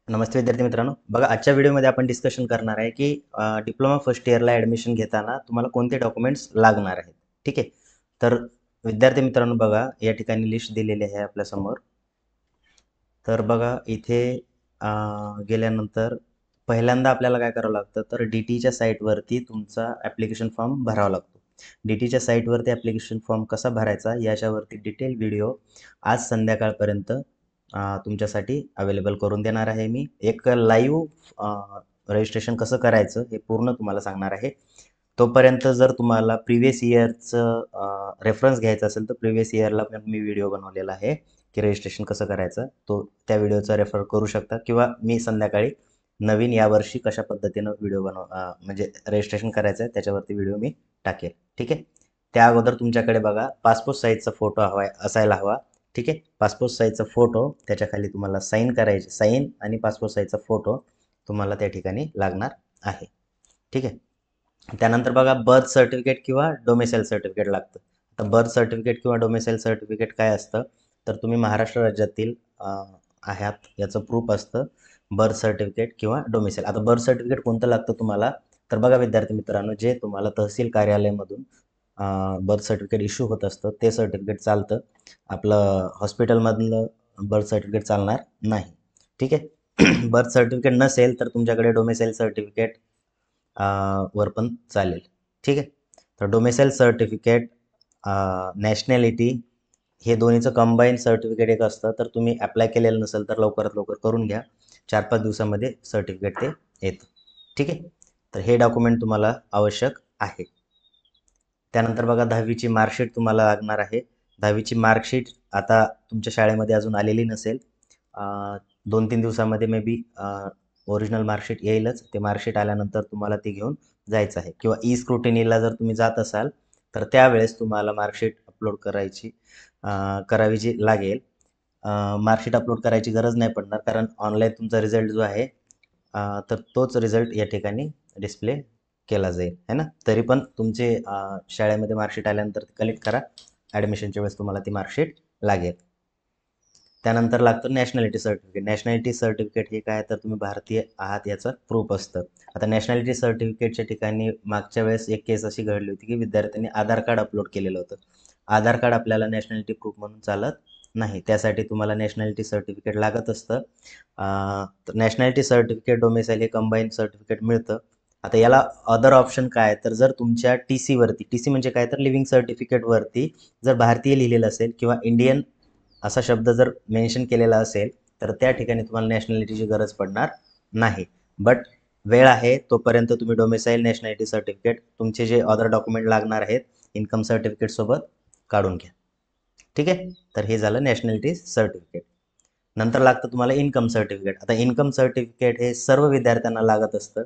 नमस्ते विद्यार्थी मित्रांनो, बघा आजच्या व्हिडिओमध्ये आपण डिस्कशन करणार आहे की डिप्लोमा फर्स्ट इयरला ॲडमिशन घेताना तुम्हाला कोणते डॉक्युमेंट्स लागणार आहेत. ठीक आहे. तर विद्यार्थी मित्रांनो, बघा या ठिकाणी लिस्ट दिलेली आहे आपल्यासमोर. तर बघा इथे गेल्यानंतर पहिल्यांदा आपल्याला काय करावं लागतं, तर डी टीच्या साईटवरती तुमचा ॲप्लिकेशन फॉर्म भरावा लागतो. डी टीच्या साईटवरती ॲप्लिकेशन फॉर्म कसा भरायचा याच्यावरती डिटेल व्हिडिओ आज संध्याकाळपर्यंत तुमच्यासाठी अवेलेबल करून देणार आहे मी. एक लाईव्ह रजिस्ट्रेशन कसं करायचं हे पूर्ण तुम्हाला सांगणार आहे. तोपर्यंत जर तुम्हाला प्रिव्हियस इयरचं रेफरन्स घ्यायचा असेल तर प्रिव्हियस इयरला पण मी व्हिडिओ बनवलेला आहे की रजिस्ट्रेशन कसं करायचं, तो त्या व्हिडिओचा रेफर करू शकता किंवा मी संध्याकाळी नवीन यावर्षी कशा पद्धतीनं व्हिडिओ म्हणजे रजिस्ट्रेशन करायचं आहे त्याच्यावरती व्हिडिओ मी टाकेल. ठीक आहे. त्या अगोदर तुमच्याकडे बघा पासपोर्ट साईजचा फोटो असायला हवा. ठीक आहे. पासपोर्ट साईजचा फोटो, त्याच्याखाली तुम्हाला साईन करायची, साईन आणि पासपोर्ट साईजचा फोटो तुम्हाला त्या ठिकाणी लागणार आहे. ठीक आहे. त्यानंतर बघा बर्थ सर्टिफिकेट किंवा डोमेसाईल सर्टिफिकेट लागतं. आता बर्थ सर्टिफिकेट किंवा डोमेसाईल सर्टिफिकेट काय असतं, तर तुम्ही महाराष्ट्र राज्यातील आहात याचं प्रूफ असतं बर्थ सर्टिफिकेट किंवा डोमेसाईल. आता बर्थ सर्टिफिकेट कोणतं लागतं तुम्हाला, तर बघा विद्यार्थी मित्रांनो, जे तुम्हाला तहसील कार्यालयामधून बर्थ सर्टिफिकेट इश्यू होत असतं ते सर्टिफिकेट चालतं. आपलं हॉस्पिटलमधलं बर्थ सर्टिफिकेट चालणार नाही. ठीक आहे. बर्थ सर्टिफिकेट नसेल तर तुमच्याकडे डोमेसाईल सर्टिफिकेट वर पण चालेल. ठीक आहे. तर डोमेसाईल सर्टिफिकेट, नॅशनॅलिटी, हे दोन्हीचं कंबाईन सर्टिफिकेट एक असतं. तर तुम्ही अप्लाय केलेलं नसेल तर लवकरात लवकर करून घ्या. 4-5 दिवसामध्ये सर्टिफिकेट ते येतं. ठीक आहे. तर हे डॉक्युमेंट तुम्हाला आवश्यक आहे. त्यानंतर बघा 10वीची मार्कशीट तुम्हाला लागणार आहे. 10वीची मार्कशीट आता तुमच्या शाळेमध्ये अजून आलेली नसेल. 2-3 दिवसामध्ये मे बी ओरिजिनल मार्कशीट येईलच. ते मार्कशीट आल्यानंतर तुम्हाला ती घेऊन जायचं आहे किंवा ई स्क्रुटिनीला जर तुम्ही जात असाल तर त्यावेळेस तुम्हाला मार्कशीट अपलोड करावी जी लागेल. मार्कशीट अपलोड करायची गरज नाही पडणार कारण ऑनलाईन तुमचा रिझल्ट जो आहे तर तोच रिझल्ट या ठिकाणी डिस्प्ले केला जाईल, है ना. तरी पण तुमचे शाळेमध्ये मार्कशीट आल्यानंतर कलेक्ट करा. ॲडमिशनच्या वेळेस तुम्हाला ती मार्कशीट लागेल. त्यानंतर लागतं नॅशनॅलिटी सर्टिफिकेट. नॅशनॅलिटी सर्टिफिकेट हे काय, तर तुम्ही भारतीय आहात याचं प्रूफ असतं. आता नॅशनॅलिटी सर्टिफिकेटच्या ठिकाणी मागच्या वेळेस एक केस अशी घडली होती की विद्यार्थ्यांनी आधार कार्ड अपलोड केलेलं होतं. आधार कार्ड आपल्याला नॅशनॅलिटी प्रूफ म्हणून चालत नाही. त्यासाठी तुम्हाला नॅशनॅलिटी सर्टिफिकेट लागत असतं. तर नॅशनॅलिटी सर्टिफिकेट, डोमेसाईल हे कंबाईन सर्टिफिकेट मिळतं. आता याला अदर ऑप्शन काय, तर जर तुमच्या टी सीवरती, टी सी म्हणजे काय तर लिव्हिंग सर्टिफिकेटवरती जर भारतीय लिहिलेलं असेल किंवा इंडियन असा शब्द जर मेन्शन केलेला असेल तर त्या ठिकाणी तुम्हाला नॅशनॅलिटीची गरज पडणार नाही. बट वेळ आहे तोपर्यंत तुम्ही डोमेसाईल, नॅशनॅलिटी सर्टिफिकेट, तुमचे जे अदर डॉक्युमेंट लागणार आहेत इन्कम सर्टिफिकेट सोबत काढून घ्या. ठीक आहे. तर हे झालं नॅशनॅलिटी सर्टिफिकेट. नंतर लागतं तुम्हाला इन्कम सर्टिफिकेट. आता इन्कम सर्टिफिकेट हे सर्व विद्यार्थ्यांना लागत असतं.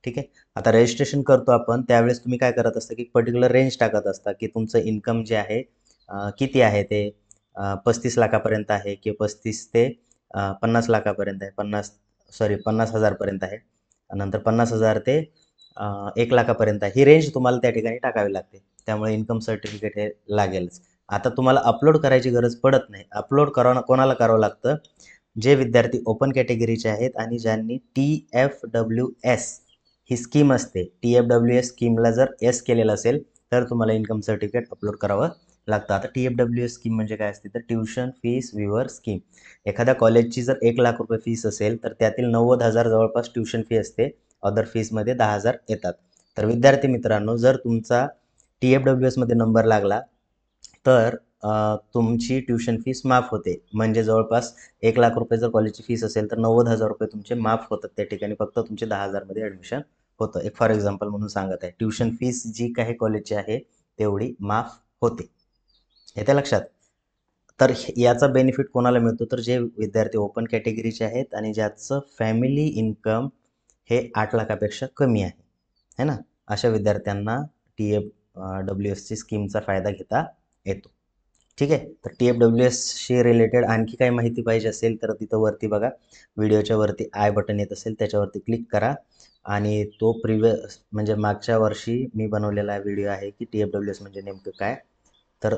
ठीक आहे. आता रजिस्ट्रेशन करतो आपण त्यावेळेस तुम्ही काय करत असता की पर्टिक्युलर रेंज टाकत असता की तुमचं इन्कम जे आहे किती आहे ते 35 लाखापर्यंत आहे की 35 ते 50 लाखापर्यंत आहे, 50,000पर्यंत आहे. नंतर 50,000 ते 1 लाखापर्यंत आहे. ही रेंज तुम्हाला त्या ठिकाणी टाकावी लागते. त्यामुळे इन्कम सर्टिफिकेट हे लागेलच. आता तुम्हाला अपलोड करायची गरज पडत नाही. अपलोड कोणाला करावं लागतं, जे विद्यार्थी ओपन कॅटेगरीचे आहेत आणि ज्यांनी TFWS ही स्कीम असते, TFWS स्कीमला जर एस केलेलं असेल तर तुम्हाला इन्कम सर्टिफिकेट अपलोड करावं लागतं. आता TFWS स्कीम म्हणजे काय असते, तर ट्युशन फीस विवर स्कीम. एखाद्या कॉलेजची जर 1,00,000 रुपये फीस असेल तर त्यातील 90,000 जवळपास ट्युशन फी असते. अदर फीसमध्ये 10,000 येतात. तर विद्यार्थी मित्रांनो, जर तुमचा TFWS मध्ये नंबर लागला तर तुमची ट्युशन फीस माफ होते. म्हणजे जवळपास 1,00,000 रुपये जर कॉलेजची फीस असेल तर 90,000 रुपये तुमचे माफ होतात त्या ठिकाणी. फक्त तुमचे 10,000 मध्ये ॲडमिशन होतं. एक फॉर एक्झाम्पल म्हणून सांगत आहे. ट्युशन फीस जी काही कॉलेजची आहे तेवढी माफ होते. येत्या लक्षात. तर याचा बेनिफिट कोणाला मिळतो, तर जे विद्यार्थी ओपन कॅटेगरीचे आहेत आणि ज्याचं फॅमिली इन्कम हे 8 लाखापेक्षा कमी आहे, है ना. अशा विद्यार्थ्यांना TFWSची स्कीमचा फायदा घेता येतो. ठीक आहे. तर TFWSशी रिलेटेड आणखी काही माहिती पाहिजे असेल तर तिथं वरती बघा, व्हिडिओच्या वरती आय बटन येत असेल त्याच्यावरती क्लिक करा आणि तो म्हणजे मागच्या वर्षी मी बनवलेला व्हिडिओ आहे की TFWS म्हणजे नेमकं काय. तर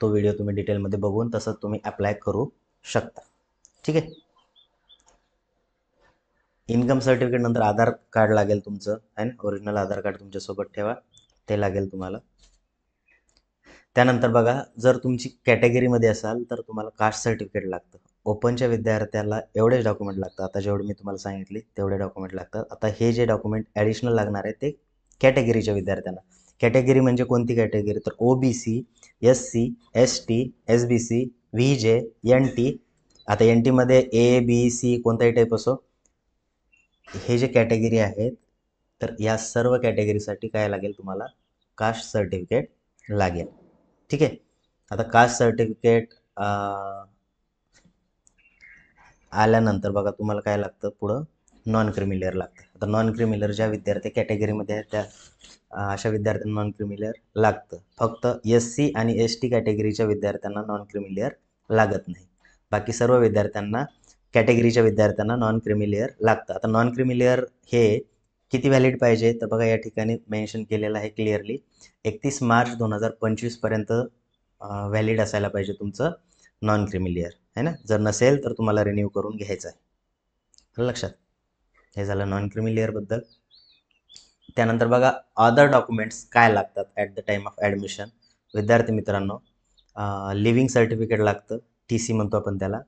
तो व्हिडिओ तुम्ही डिटेलमध्ये बघून तसं तुम्ही अप्लाय करू शकता. ठीक आहे. इन्कम सर्टिफिकेट नंतर आधार कार्ड लागेल तुमचं आहे ना, ओरिजिनल आधार कार्ड तुमच्यासोबत ठेवा, ते लागेल तुम्हाला. त्यानंतर बघा, जर तुमची कॅटेगरीमध्ये असाल तर तुम्हाला कास्ट सर्टिफिकेट लागतं. ओपनच्या विद्यार्थ्याला एवढेच डॉक्युमेंट लागतात. आता जेवढे मी तुम्हाला सांगितले तेवढे डॉक्युमेंट लागतात. आता हे जे डॉक्युमेंट ॲडिशनल लागणार आहे ते कॅटेगरीच्या विद्यार्थ्यांना. कॅटेगरी म्हणजे कोणती कॅटेगरी, तर OBC, SC, ST, SBC, VJ, NT. आता NTमध्ये A, B, C कोणताही टाईप असो, हे जे कॅटेगरी आहेत तर या सर्व कॅटेगरीसाठी काय लागेल तुम्हाला, कास्ट सर्टिफिकेट लागेल. ठीक आहे. आता कास्ट सर्टिफिकेट आल्यानंतर बघा तुम्हाला काय लागतं पुढं, नॉन क्रिमिलियर लागतं. आता नॉन क्रिमिलियर ज्या विद्यार्थी कॅटेगरीमध्ये आहेत त्या अशा विद्यार्थ्यांना नॉन क्रिमिलियर लागतं. फक्त SC आणि ST कॅटेगरीच्या विद्यार्थ्यांना नॉन क्रिमिलियर लागत नाही. बाकी सर्व विद्यार्थ्यांना, कॅटेगरीच्या विद्यार्थ्यांना नॉन क्रिमिलियर लागतं. आता नॉन क्रिमिलियर हे किती व्हॅलिड पाहिजे, तर बघा या ठिकाणी मेन्शन केलेलं आहे क्लिअरली, 31 मार्च 2025 पर्यंत व्हॅलिड असायला पाहिजे तुमचं नॉन क्रिमिलियर आहे ना. जर नसेल तर तुम्हाला रिन्यू करून घ्यायचं आहे. लक्षात. हे झालं नॉन क्रिमिलियरबद्दल. त्यानंतर बघा अदर डॉक्युमेंट्स काय लागतात at the time of admission. विद्यार्थी मित्रांनो, लिव्हिंग सर्टिफिकेट लागतं, TC म्हणतो आपण त्याला.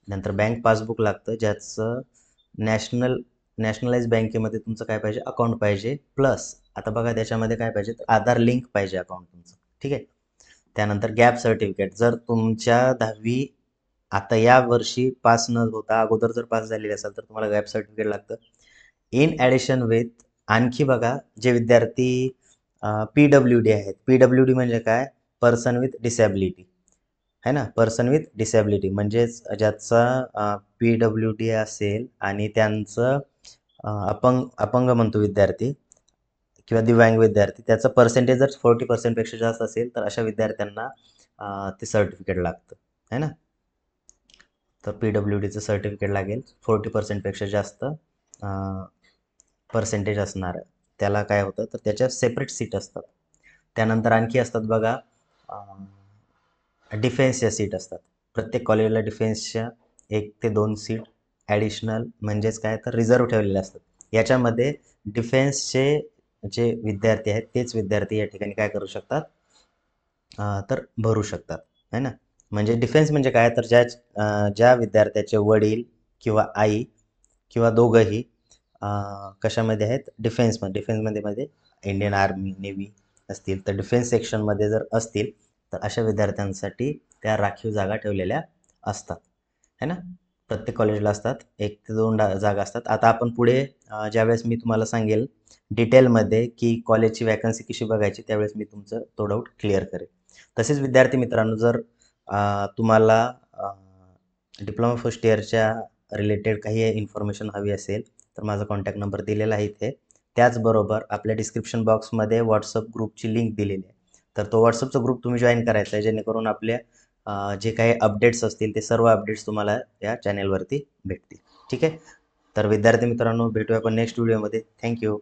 नंतर बँक पासबुक लागतं, ज्याचं नॅशनलाइज बँकेमध्ये तुमचं काय पाहिजे, अकाउंट पाहिजे. प्लस आता बघा त्याच्यामध्ये काय पाहिजे, तर आधार लिंक पाहिजे अकाउंट तुमचं. ठीक आहे. त्यानंतर गॅप सर्टिफिकेट, जर तुमच्या 10वी आता या वर्षी पास न होता अगोदर जर पास झालेले असाल तर तुम्हाला गॅप सर्टिफिकेट लागतं. इन ॲडिशन विथ आणखी बघा, जे विद्यार्थी PWD आहेत, PWD म्हणजे काय, पर्सन विथ डिसॅबिलिटी आहे ना. पर्सन विथ डिसॅबिलिटी म्हणजेच ज्याचा PWD असेल आणि त्यांचं अपंग म्हणतो विद्यार्थी किंवा दिव्यांग विद्यार्थी, त्याचं पर्सेंटेज जर 40% जास्त असेल तर अशा विद्यार्थ्यांना ते सर्टिफिकेट लागतं आहे ना. तर PWDचं सर्टिफिकेट लागेल, 40% जास्त पर्सेंटेज असणार. त्याला काय होतं, तर त्याच्या सेपरेट सीट असतात. त्यानंतर आणखी असतात बघा, डिफेन्सच्या सीट असतात. प्रत्येक कॉलेजला डिफेन्सच्या 1 ते 2 सीट ॲडिशनल म्हणजेच काय, तर रिझर्व ठेवलेले असतात. याच्यामध्ये डिफेन्सचे जे विद्यार्थी आहेत तेच विद्यार्थी या ठिकाणी काय करू शकतात, तर भरू शकतात आहे ना. म्हणजे डिफेन्स म्हणजे काय, तर ज्या विद्यार्थ्याचे वडील किंवा आई किंवा दोघंही कशामध्ये आहेत, डिफेन्समध्ये इंडियन आर्मी, नेव्ही असतील तर डिफेन्स सेक्शनमध्ये जर असतील तर अशा विद्यार्थ्यांसाठी त्या राखीव जागा ठेवलेल्या असतात है ना. प्रत्येक कॉलेजला असतात, 1 ते 2 जागा असतात. आता आपण पुढे ज्यावेळेस मी तुम्हाला सांगेल डिटेलमध्ये की कॉलेजची वॅकन्सी कशी बघायची, त्यावेळेस मी तुमचं तो डाऊट क्लिअर करेल. तसेच विद्यार्थी मित्रांनो, जर तुम्हाला डिप्लोमा फर्स्ट इयरच्या रिलेटेड काही इन्फॉर्मेशन हवी असेल तर माझा कॉन्टॅक्ट नंबर दिलेला आहे इथे. त्याचबरोबर आपल्या डिस्क्रिप्शन बॉक्समध्ये व्हॉट्सअप ग्रुपची लिंक दिलेली आहे. तर तो व्हॉट्सअपचा ग्रुप तुम्ही जॉईन करायचा आहे, जेणेकरून आपल्या जे काही अपडेट्स असतील ते सर्व अपडेट्स तुम्हाला या चॅनेलवरती भेटतील. ठीक आहे. तर विद्यार्थी मित्रांनो, भेटूया आपण नेक्स्ट व्हिडिओमध्ये. थँक्यू.